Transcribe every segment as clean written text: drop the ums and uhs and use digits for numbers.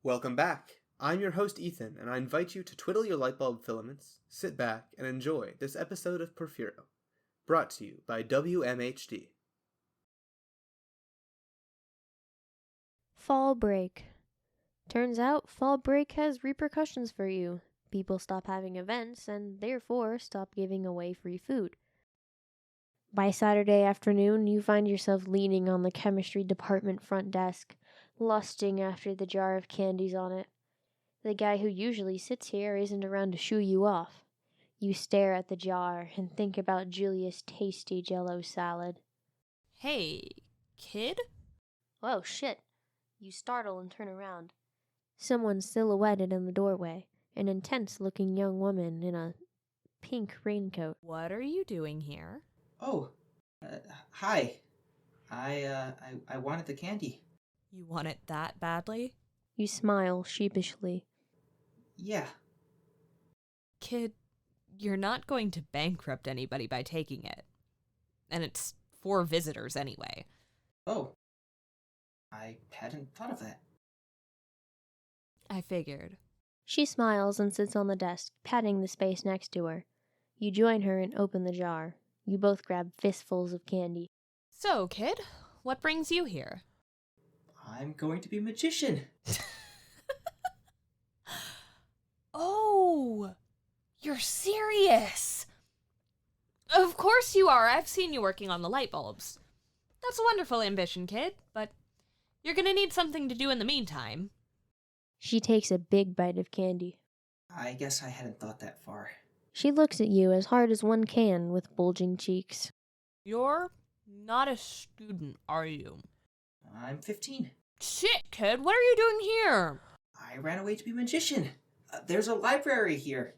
Welcome back. I'm your host Ethan, and I invite you to twiddle your lightbulb filaments, sit back, and enjoy this episode of Porfiro, brought to you by WMHD. Fall break. Turns out fall break has repercussions for you. People stop having events and therefore stop giving away free food. By Saturday afternoon, you find yourself leaning on the chemistry department front desk, lusting after the jar of candies on it. The guy who usually sits here isn't around to shoo you off. You stare at the jar and think about Julia's tasty Jell-O salad. Hey, kid? Oh, shit. You startle and turn around. Someone silhouetted in the doorway, an intense-looking young woman in a pink raincoat. What are you doing here? Oh, hi. I wanted the candy. You want it that badly? You smile sheepishly. Yeah. Kid, you're not going to bankrupt anybody by taking it. And it's for visitors anyway. Oh. I hadn't thought of that. I figured. She smiles and sits on the desk, patting the space next to her. You join her and open the jar. You both grab fistfuls of candy. So, kid, what brings you here? I'm going to be a magician. Oh, you're serious? Of course you are. I've seen you working on the light bulbs. That's a wonderful ambition, kid, but you're gonna need something to do in the meantime. She takes a big bite of candy. I guess I hadn't thought that far. She looks at you as hard as one can with bulging cheeks. You're not a student, are you? I'm 15. Shit, kid, what are you doing here? I ran away to be a magician. There's a library here.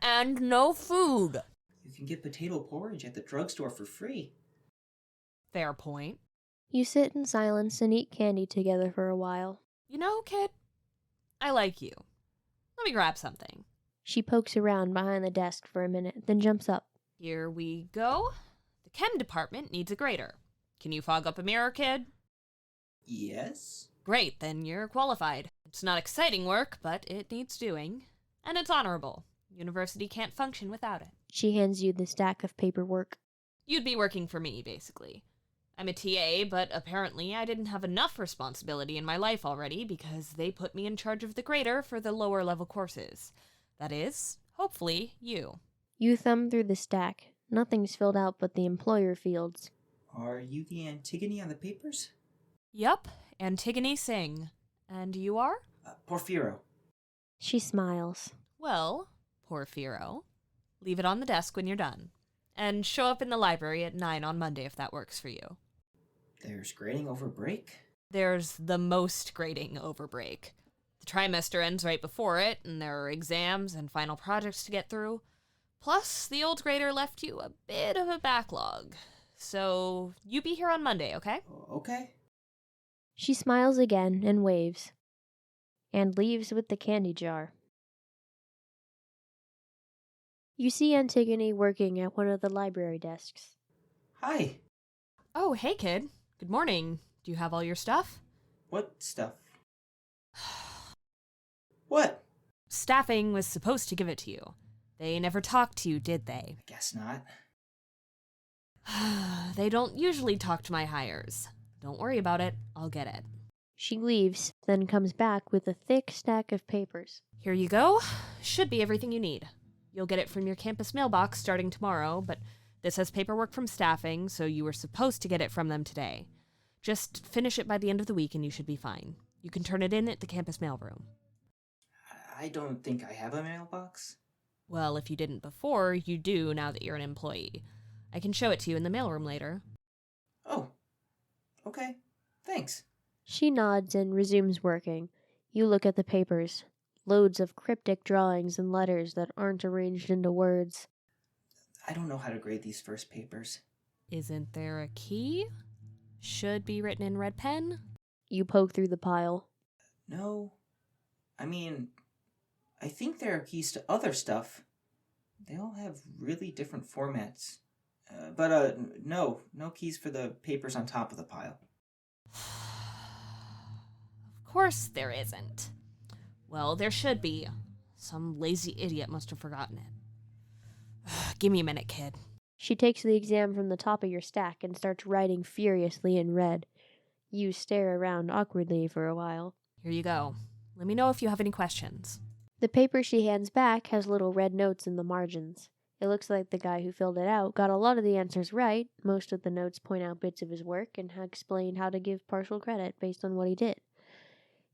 And no food. You can get potato porridge at the drugstore for free. Fair point. You sit in silence and eat candy together for a while. You know, kid, I like you. Let me grab something. She pokes around behind the desk for a minute, then jumps up. Here we go. The chem department needs a grater. Can you fog up a mirror, kid? Yes? Great, then you're qualified. It's not exciting work, but it needs doing. And it's honorable. University can't function without it. She hands you the stack of paperwork. You'd be working for me, basically. I'm a TA, but apparently I didn't have enough responsibility in my life already because they put me in charge of the grader for the lower level courses. That is, hopefully, you. You thumb through the stack. Nothing's filled out but the employer fields. Are you the Antigone on the papers? Yup, Antigone Singh. And you are? Porfiro. She smiles. Well, Porfiro, leave it on the desk when you're done. And show up in the library at 9 on Monday if that works for you. There's grading over break? There's the most grading over break. The trimester ends right before it, and there are exams and final projects to get through. Plus, the old grader left you a bit of a backlog. So, you be here on Monday, okay? Okay. She smiles again and waves. And leaves with the candy jar. You see Antigone working at one of the library desks. Hi. Oh, hey, kid. Good morning. Do you have all your stuff? What stuff? What? Staffing was supposed to give it to you. They never talked to you, did they? I guess not. They don't usually talk to my hires. Don't worry about it. I'll get it. She leaves, then comes back with a thick stack of papers. Here you go. Should be everything you need. You'll get it from your campus mailbox starting tomorrow, but this has paperwork from staffing, so you were supposed to get it from them today. Just finish it by the end of the week and you should be fine. You can turn it in at the campus mailroom. I don't think I have a mailbox. Well, if you didn't before, you do now that you're an employee. I can show it to you in the mailroom later. Oh. Okay. Thanks. She nods and resumes working. You look at the papers. Loads of cryptic drawings and letters that aren't arranged into words. I don't know how to grade these first papers. Isn't there a key? Should be written in red pen? You poke through the pile. No. I mean, I think there are keys to other stuff. They all have really different formats. But no keys for the papers on top of the pile. Of course there isn't. Well, there should be. Some lazy idiot must have forgotten it. Give me a minute, kid. She takes the exam from the top of your stack and starts writing furiously in red. You stare around awkwardly for a while. Here you go. Let me know if you have any questions. The paper she hands back has little red notes in the margins. It looks like the guy who filled it out got a lot of the answers right. Most of the notes point out bits of his work and explain how to give partial credit based on what he did.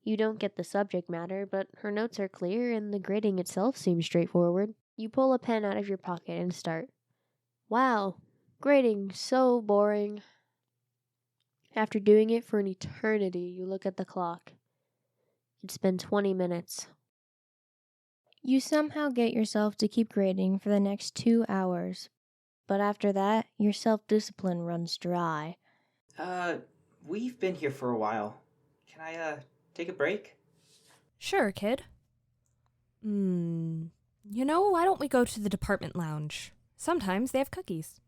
You don't get the subject matter, but her notes are clear and the grading itself seems straightforward. You pull a pen out of your pocket and start. Wow, grading, so boring. After doing it for an eternity, you look at the clock. It's been 20 minutes. You somehow get yourself to keep grading for the next 2 hours, but after that, your self-discipline runs dry. We've been here for a while. Can I, take a break? Sure, kid. Why don't we go to the department lounge? Sometimes they have cookies.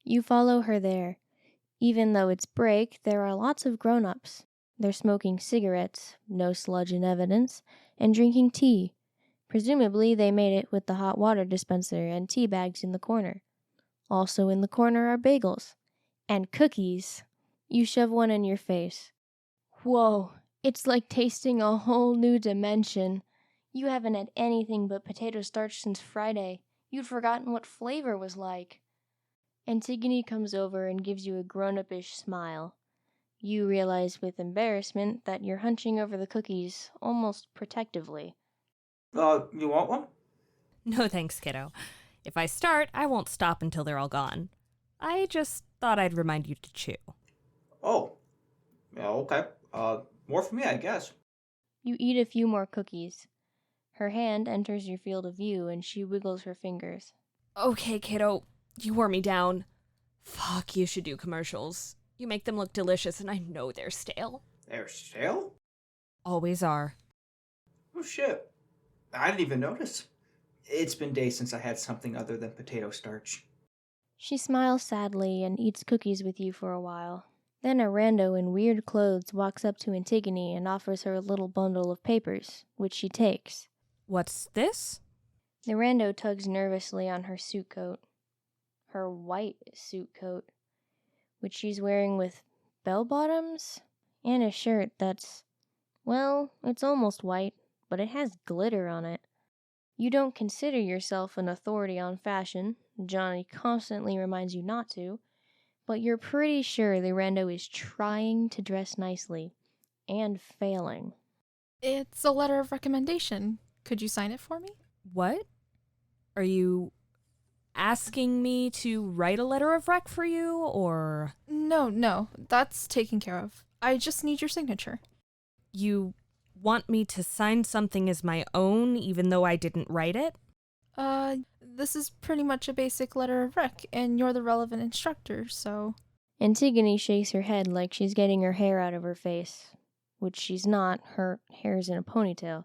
You follow her there. Even though it's break, there are lots of grown-ups. They're smoking cigarettes, no sludge in evidence, and drinking tea. Presumably, they made it with the hot water dispenser and tea bags in the corner. Also in the corner are bagels. And cookies. You shove one in your face. Whoa, it's like tasting a whole new dimension. You haven't had anything but potato starch since Friday. You'd forgotten what flavor was like. Antigone comes over and gives you a grown-up-ish smile. You realize with embarrassment that you're hunching over the cookies almost protectively. You want one? No thanks, kiddo. If I start, I won't stop until they're all gone. I just thought I'd remind you to chew. Oh. Yeah, okay. More for me, I guess. You eat a few more cookies. Her hand enters your field of view and she wiggles her fingers. Okay, kiddo. You wore me down. Fuck, you should do commercials. You make them look delicious and I know they're stale. They're stale? Always are. Oh, shit. I didn't even notice. It's been days since I had something other than potato starch. She smiles sadly and eats cookies with you for a while. Then a rando in weird clothes walks up to Antigone and offers her a little bundle of papers, which she takes. What's this? The rando tugs nervously on her suit coat. Her white suit coat, which she's wearing with bell-bottoms and a shirt that's, well, it's almost white, but it has glitter on it. You don't consider yourself an authority on fashion. Johnny constantly reminds you not to. But you're pretty sure the rando is trying to dress nicely. And failing. It's a letter of recommendation. Could you sign it for me? What? Are you asking me to write a letter of rec for you, or? No, that's taken care of. I just need your signature. You want me to sign something as my own, even though I didn't write it? This is pretty much a basic letter of rec, and you're the relevant instructor, so... Antigone shakes her head like she's getting her hair out of her face. Which she's not, her hair's in a ponytail.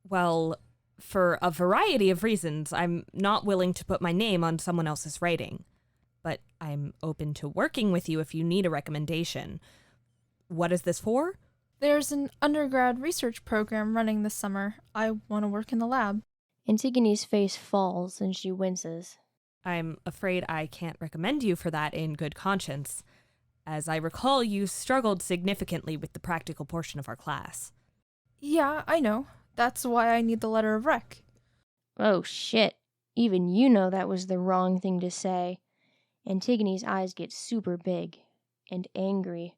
Well, for a variety of reasons, I'm not willing to put my name on someone else's writing. But I'm open to working with you if you need a recommendation. What is this for? There's an undergrad research program running this summer. I want to work in the lab. Antigone's face falls and she winces. I'm afraid I can't recommend you for that in good conscience. As I recall, you struggled significantly with the practical portion of our class. Yeah, I know. That's why I need the letter of rec. Oh shit. Even you know that was the wrong thing to say. Antigone's eyes get super big and angry.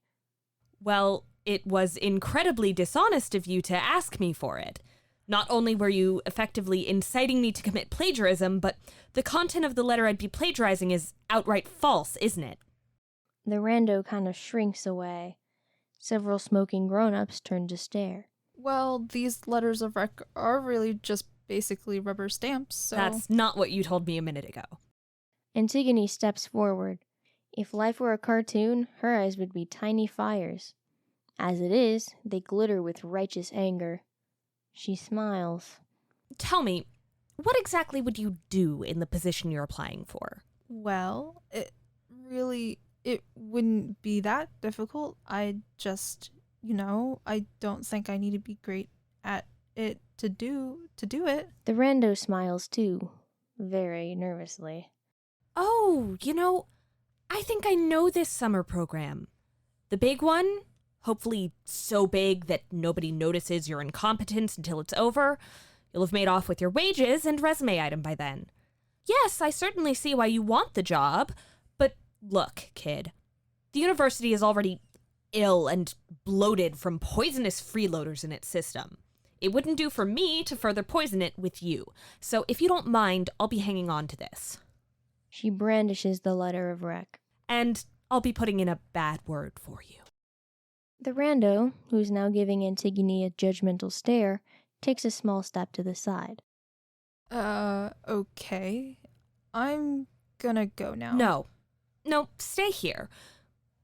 Well, it was incredibly dishonest of you to ask me for it. Not only were you effectively inciting me to commit plagiarism, but the content of the letter I'd be plagiarizing is outright false, isn't it? The rando kind of shrinks away. Several smoking grown-ups turn to stare. Well, these letters of rec are really just basically rubber stamps, so... That's not what you told me a minute ago. Antigone steps forward. If life were a cartoon, her eyes would be tiny fires. As it is, they glitter with righteous anger. She smiles. Tell me, what exactly would you do in the position you're applying for? Well, it wouldn't be that difficult. I just, I don't think I need to be great at it to do it. The rando smiles too, very nervously. Oh, I think I know this summer program. The big one? Hopefully so big that nobody notices your incompetence until it's over. You'll have made off with your wages and resume item by then. Yes, I certainly see why you want the job, but look, kid, the university is already ill and bloated from poisonous freeloaders in its system. It wouldn't do for me to further poison it with you, so if you don't mind, I'll be hanging on to this. She brandishes the letter of rec. And I'll be putting in a bad word for you. The rando, who's now giving Antigone a judgmental stare, takes a small step to the side. Okay. I'm gonna go now. No, stay here.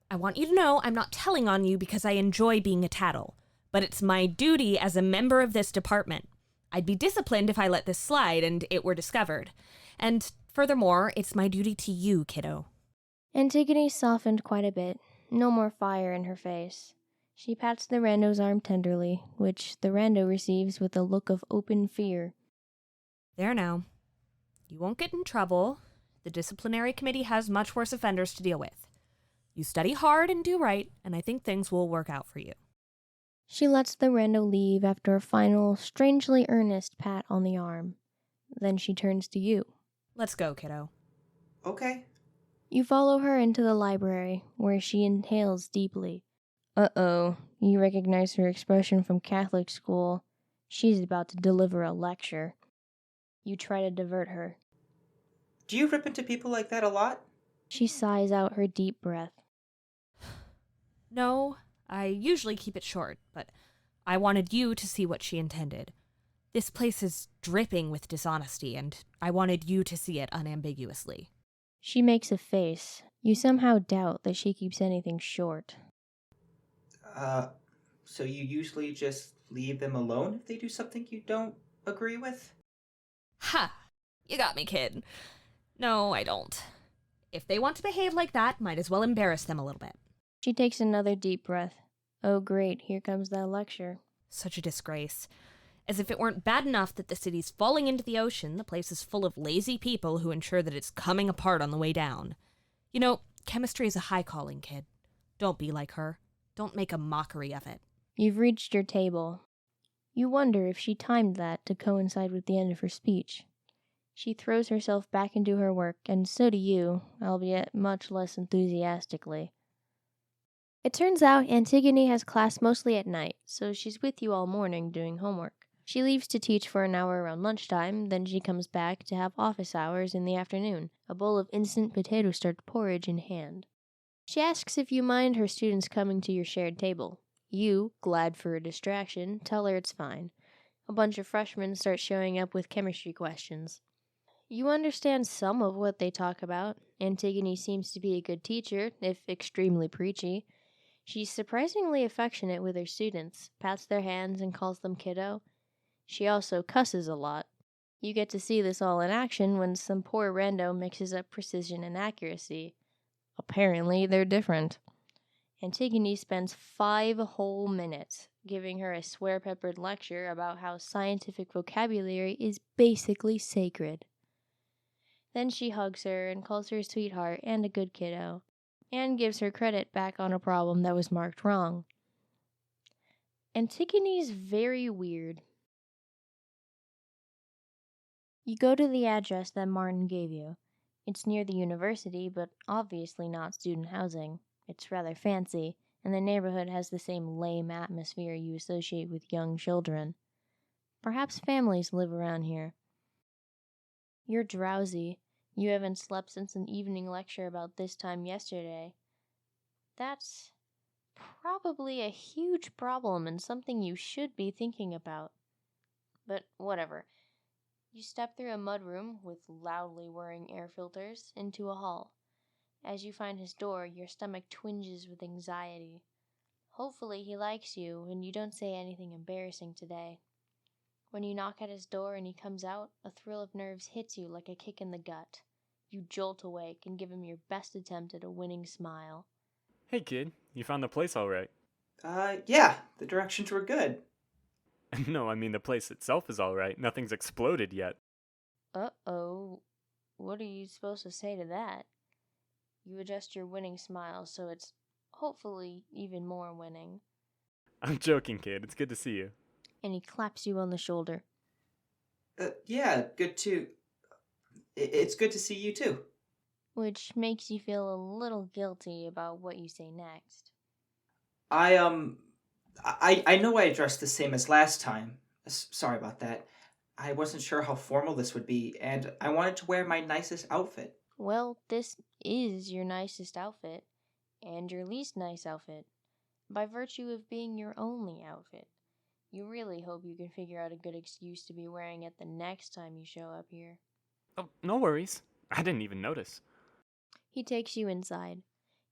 I want you to know I'm not telling on you because I enjoy being a tattle, but it's my duty as a member of this department. I'd be disciplined if I let this slide and it were discovered. And furthermore, it's my duty to you, kiddo. Antigone softened quite a bit, no more fire in her face. She pats the rando's arm tenderly, which the rando receives with a look of open fear. There now. You won't get in trouble. The disciplinary committee has much worse offenders to deal with. You study hard and do right, and I think things will work out for you. She lets the rando leave after a final, strangely earnest pat on the arm. Then she turns to you. Let's go, kiddo. Okay. You follow her into the library, where she inhales deeply. Uh-oh, you recognize her expression from Catholic school. She's about to deliver a lecture. You try to divert her. Do you rip into people like that a lot? She sighs out her deep breath. No, I usually keep it short, but I wanted you to see what she intended. This place is dripping with dishonesty, and I wanted you to see it unambiguously. She makes a face. You somehow doubt that she keeps anything short. So you usually just leave them alone if they do something you don't agree with? Ha! You got me, kid. No, I don't. If they want to behave like that, might as well embarrass them a little bit. She takes another deep breath. Oh great, here comes that lecture. Such a disgrace. As if it weren't bad enough that the city's falling into the ocean, the place is full of lazy people who ensure that it's coming apart on the way down. Chemistry is a high calling, kid. Don't be like her. Don't make a mockery of it. You've reached your table. You wonder if she timed that to coincide with the end of her speech. She throws herself back into her work, and so do you, albeit much less enthusiastically. It turns out Antigone has class mostly at night, so she's with you all morning doing homework. She leaves to teach for an hour around lunchtime, then she comes back to have office hours in the afternoon, a bowl of instant potato-starch porridge in hand. She asks if you mind her students coming to your shared table. You, glad for a distraction, tell her it's fine. A bunch of freshmen start showing up with chemistry questions. You understand some of what they talk about. Antigone seems to be a good teacher, if extremely preachy. She's surprisingly affectionate with her students, pats their hands and calls them kiddo. She also cusses a lot. You get to see this all in action when some poor rando mixes up precision and accuracy. Apparently, they're different. Antigone spends 5 whole minutes giving her a swear-peppered lecture about how scientific vocabulary is basically sacred. Then she hugs her and calls her a sweetheart and a good kiddo, and gives her credit back on a problem that was marked wrong. Antigone's very weird. You go to the address that Martin gave you. It's near the university, but obviously not student housing. It's rather fancy, and the neighborhood has the same lame atmosphere you associate with young children. Perhaps families live around here. You're drowsy. You haven't slept since an evening lecture about this time yesterday. That's probably a huge problem and something you should be thinking about. But whatever. You step through a mudroom with loudly whirring air filters into a hall. As you find his door, your stomach twinges with anxiety. Hopefully he likes you and you don't say anything embarrassing today. When you knock at his door and he comes out, a thrill of nerves hits you like a kick in the gut. You jolt awake and give him your best attempt at a winning smile. Hey kid, you found the place all right. Yeah, the directions were good. No, I mean the place itself is alright. Nothing's exploded yet. Uh-oh. What are you supposed to say to that? You adjust your winning smile so it's hopefully even more winning. I'm joking, kid. It's good to see you. And he claps you on the shoulder. Yeah, good to... It's good to see you too. Which makes you feel a little guilty about what you say next. I know I dressed the same as last time. Sorry about that. I wasn't sure how formal this would be, and I wanted to wear my nicest outfit. Well, this is your nicest outfit, and your least nice outfit, by virtue of being your only outfit. You really hope you can figure out a good excuse to be wearing it the next time you show up here. Oh, no worries. I didn't even notice. He takes you inside.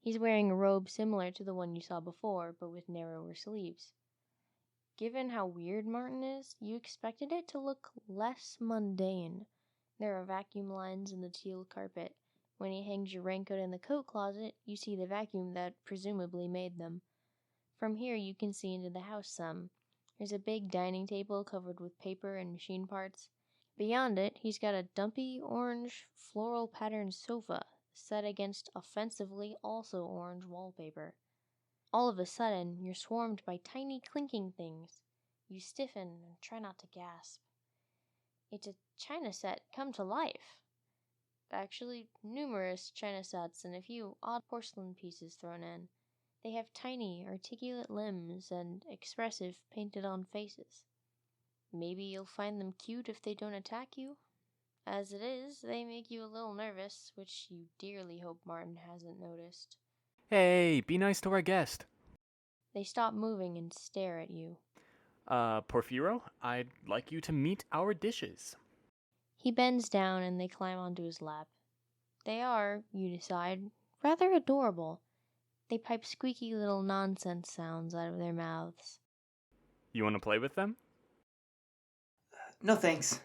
He's wearing a robe similar to the one you saw before, but with narrower sleeves. Given how weird Martin is, you expected it to look less mundane. There are vacuum lines in the teal carpet. When he hangs your raincoat in the coat closet, you see the vacuum that presumably made them. From here you can see into the house some. There's a big dining table covered with paper and machine parts. Beyond it, he's got a dumpy orange floral patterned sofa set against offensively also orange wallpaper. All of a sudden, you're swarmed by tiny clinking things. You stiffen and try not to gasp. It's a china set come to life. Actually, numerous china sets and a few odd porcelain pieces thrown in. They have tiny, articulate limbs and expressive, painted-on faces. Maybe you'll find them cute if they don't attack you. As it is, they make you a little nervous, which you dearly hope Martin hasn't noticed. Hey, be nice to our guest. They stop moving and stare at you. Porfiro, I'd like you to meet our dishes. He bends down and they climb onto his lap. They are, you decide, rather adorable. They pipe squeaky little nonsense sounds out of their mouths. You want to play with them? No thanks.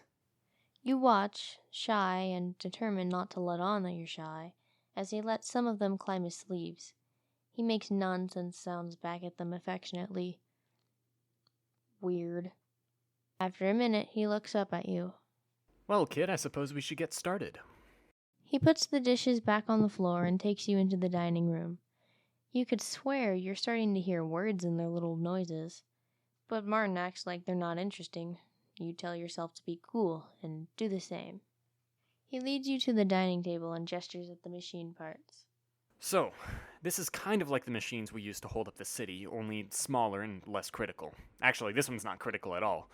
You watch, shy and determined not to let on that you're shy, as he lets some of them climb his sleeves. He makes nonsense sounds back at them affectionately. Weird. After a minute, he looks up at you. Well, kid, I suppose we should get started. He puts the dishes back on the floor and takes you into the dining room. You could swear you're starting to hear words in their little noises. But Martin acts like they're not interesting. You tell yourself to be cool and do the same. He leads you to the dining table and gestures at the machine parts. So, this is kind of like the machines we used to hold up the city, only smaller and less critical. Actually, this one's not critical at all.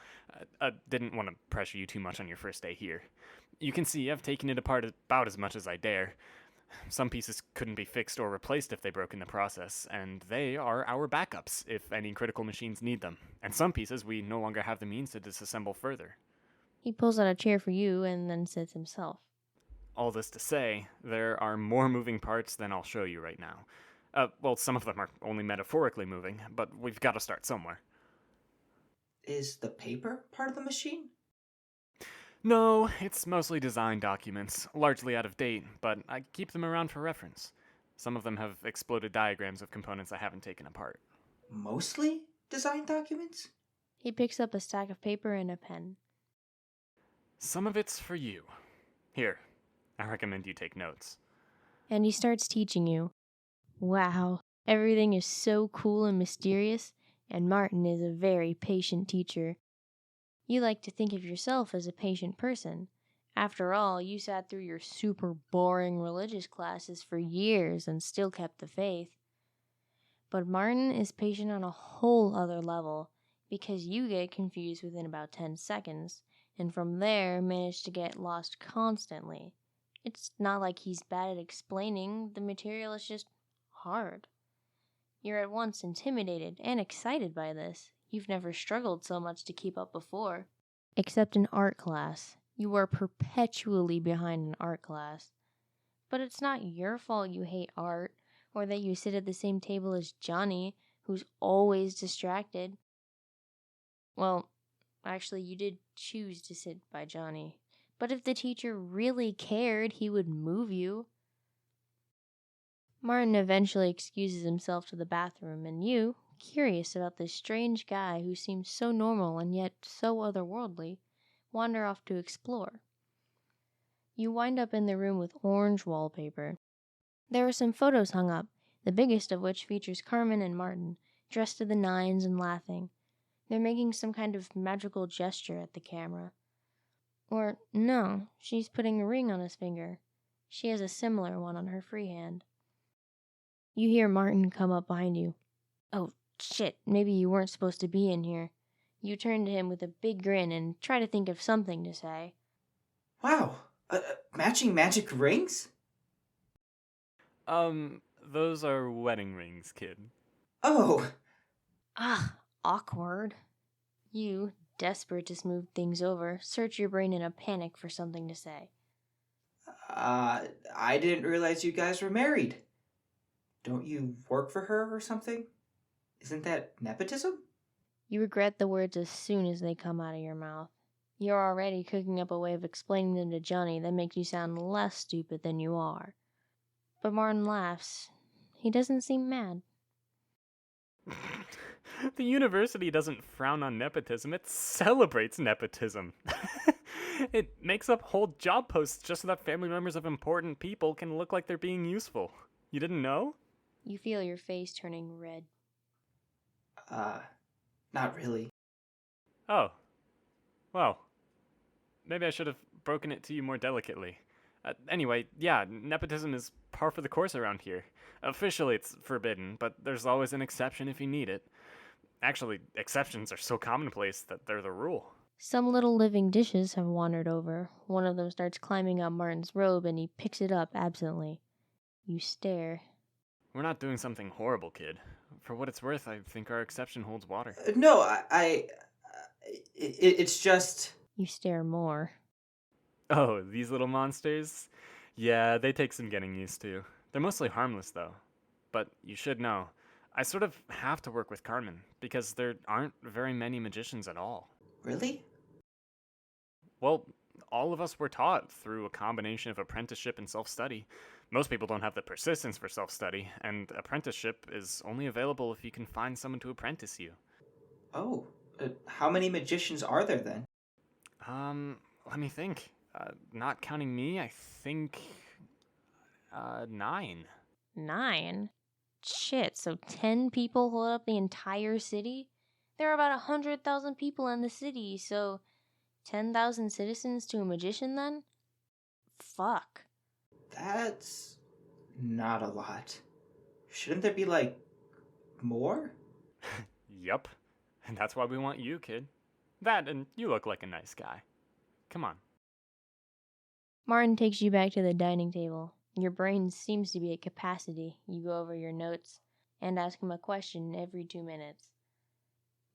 I didn't want to pressure you too much on your first day here. You can see I've taken it apart about as much as I dare. Some pieces couldn't be fixed or replaced if they broke in the process, and they are our backups if any critical machines need them. And some pieces we no longer have the means to disassemble further. He pulls out a chair for you and then sits himself. All this to say, there are more moving parts than I'll show you right now. Well, some of them are only metaphorically moving, but we've got to start somewhere. Is the paper part of the machine? No, it's mostly design documents, largely out of date, but I keep them around for reference. Some of them have exploded diagrams of components I haven't taken apart. Mostly design documents? He picks up a stack of paper and a pen. Some of it's for you. Here, I recommend you take notes. And he starts teaching you. Wow, everything is so cool and mysterious, and Martin is a very patient teacher. You like to think of yourself as a patient person. After all, you sat through your super boring religious classes for years and still kept the faith. But Martin is patient on a whole other level, because you get confused within about 10 seconds, and from there manage to get lost constantly. It's not like he's bad at explaining, the material is just hard. You're at once intimidated and excited by this. You've never struggled so much to keep up before. Except in art class. You are perpetually behind in art class. But it's not your fault you hate art, or that you sit at the same table as Johnny, who's always distracted. Well, actually, you did choose to sit by Johnny. But if the teacher really cared, he would move you. Martin eventually excuses himself to the bathroom, and you, curious about this strange guy who seems so normal and yet so otherworldly, wander off to explore. You wind up in the room with orange wallpaper. There are some photos hung up, the biggest of which features Carmen and Martin, dressed to the nines and laughing. They're making some kind of magical gesture at the camera. Or, no, she's putting a ring on his finger. She has a similar one on her free hand. You hear Martin come up behind you. Oh, shit, maybe you weren't supposed to be in here. You turn to him with a big grin and try to think of something to say. Wow, matching magic rings? Those are wedding rings, kid. Oh, Ah, awkward. You, desperate to smooth things over, search your brain in a panic for something to say. I didn't realize you guys were married. Don't you work for her or something? Isn't that nepotism? You regret the words as soon as they come out of your mouth. You're already cooking up a way of explaining them to Johnny that makes you sound less stupid than you are. But Martin laughs. He doesn't seem mad. The university doesn't frown on nepotism, it celebrates nepotism. It makes up whole job posts just so that family members of important people can look like they're being useful. You didn't know? You feel your face turning red. Not really. Oh. Well. Maybe I should have broken it to you more delicately. Anyway, yeah, nepotism is par for the course around here. Officially it's forbidden, but there's always an exception if you need it. Actually, exceptions are so commonplace that they're the rule. Some little living dishes have wandered over. One of them starts climbing up Martin's robe and he picks it up absently. You stare. We're not doing something horrible, kid. For what it's worth, I think our exception holds water. No, it's just... You stare more. Oh, these little monsters? Yeah, they take some getting used to. They're mostly harmless, though. But you should know, I sort of have to work with Carmen, because there aren't very many magicians at all. Really? Well, all of us were taught through a combination of apprenticeship and self-study. Most people don't have the persistence for self-study, and apprenticeship is only available if you can find someone to apprentice you. Oh, how many magicians are there then? Let me think. Not counting me, I think... 9. 9? Shit, so 10 people hold up the entire city? There are about 100,000 people in the city, so 10,000 citizens to a magician then? Fuck. That's not a lot. Shouldn't there be, like, more? Yup. And that's why we want you, kid. That, and you look like a nice guy. Come on. Martin takes you back to the dining table. Your brain seems to be at capacity. You go over your notes and ask him a question every 2 minutes.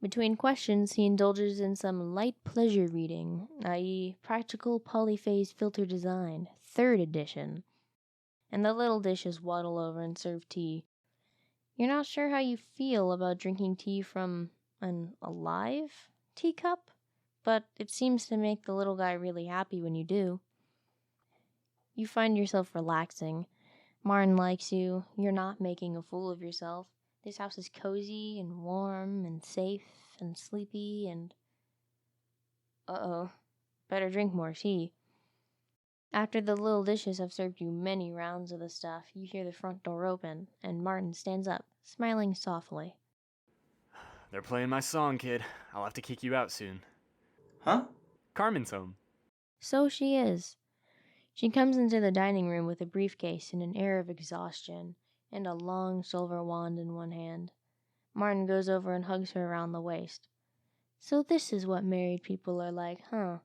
Between questions, he indulges in some light pleasure reading, i.e., Practical Polyphase Filter Design, 3rd edition. And the little dishes waddle over and serve tea. You're not sure how you feel about drinking tea from an alive teacup, but it seems to make the little guy really happy when you do. You find yourself relaxing. Martin likes you. You're not making a fool of yourself. This house is cozy and warm and safe and sleepy and... Uh-oh. Better drink more tea. After the little dishes have served you many rounds of the stuff, you hear the front door open, and Martin stands up, smiling softly. They're playing my song, kid. I'll have to kick you out soon. Huh? Carmen's home. So she is. She comes into the dining room with a briefcase and an air of exhaustion, and a long silver wand in one hand. Martin goes over and hugs her around the waist. So this is what married people are like, huh?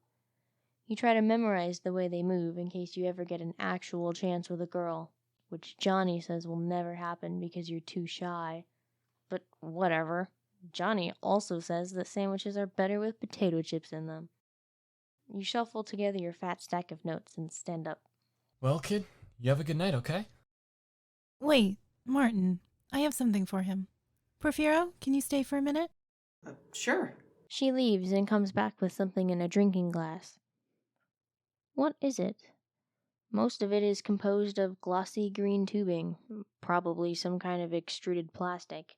You try to memorize the way they move in case you ever get an actual chance with a girl, which Johnny says will never happen because you're too shy. But whatever. Johnny also says that sandwiches are better with potato chips in them. You shuffle together your fat stack of notes and stand up. Well, kid, you have a good night, okay? Wait, Martin, I have something for him. Porfiro, can you stay for a minute? Sure. She leaves and comes back with something in a drinking glass. What is it? Most of it is composed of glossy green tubing, probably some kind of extruded plastic.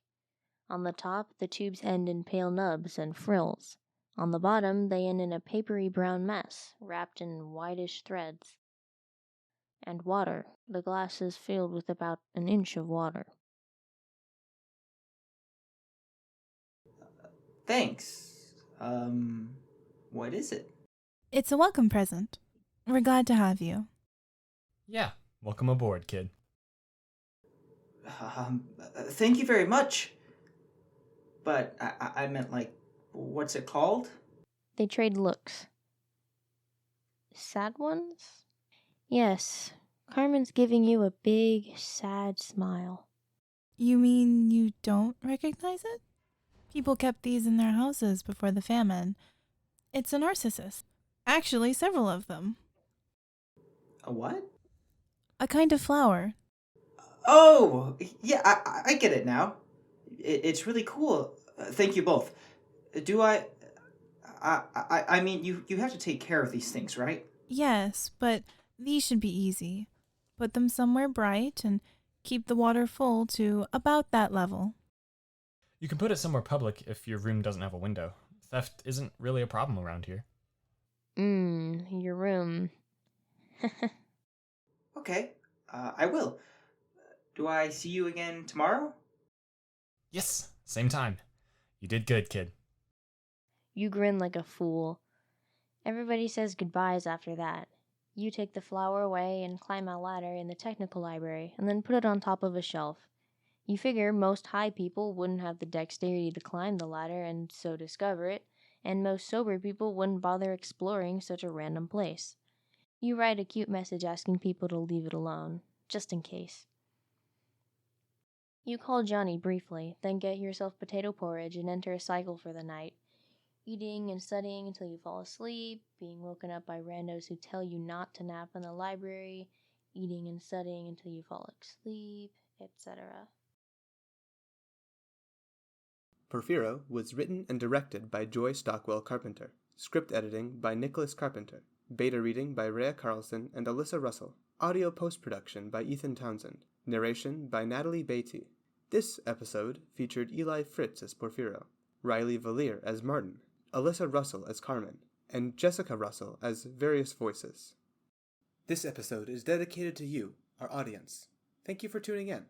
On the top, the tubes end in pale nubs and frills. On the bottom, they end in a papery brown mess, wrapped in whitish threads. And water. The glass is filled with about an inch of water. Thanks. What is it? It's a welcome present. We're glad to have you. Yeah, welcome aboard, kid. Thank you very much. But I meant, like, what's it called? They trade looks. Sad ones? Yes, Carmen's giving you a big, sad smile. You mean you don't recognize it? People kept these in their houses before the famine. It's a narcissus. Actually, several of them. A what? A kind of flower. Oh, yeah, I get it now. It's really cool. Thank you both. Do I mean, you have to take care of these things, right? Yes, but these should be easy. Put them somewhere bright and keep the water full to about that level. You can put it somewhere public if your room doesn't have a window. Theft isn't really a problem around here. Your room. Okay, I will. Do I see you again tomorrow? Yes, same time. You did good, kid. You grin like a fool. Everybody says goodbyes after that. You take the flower away and climb a ladder in the technical library and then put it on top of a shelf. You figure most high people wouldn't have the dexterity to climb the ladder and so discover it, and most sober people wouldn't bother exploring such a random place. You write a cute message asking people to leave it alone, just in case. You call Johnny briefly, then get yourself potato porridge and enter a cycle for the night. Eating and studying until you fall asleep, being woken up by randos who tell you not to nap in the library, eating and studying until you fall asleep, etc. Porfiro was written and directed by Joy Stockwell Carpenter. Script editing by Nicholas Carpenter. Beta reading by Rhea Carlson and Alyssa Russell. Audio post-production by Ethan Townsend. Narration by Natalie Beatty. This episode featured Eli Fritz as Porfiro, Riley Valier as Martin, Alyssa Russell as Carmen, and Jessica Russell as various voices. This episode is dedicated to you, our audience. Thank you for tuning in.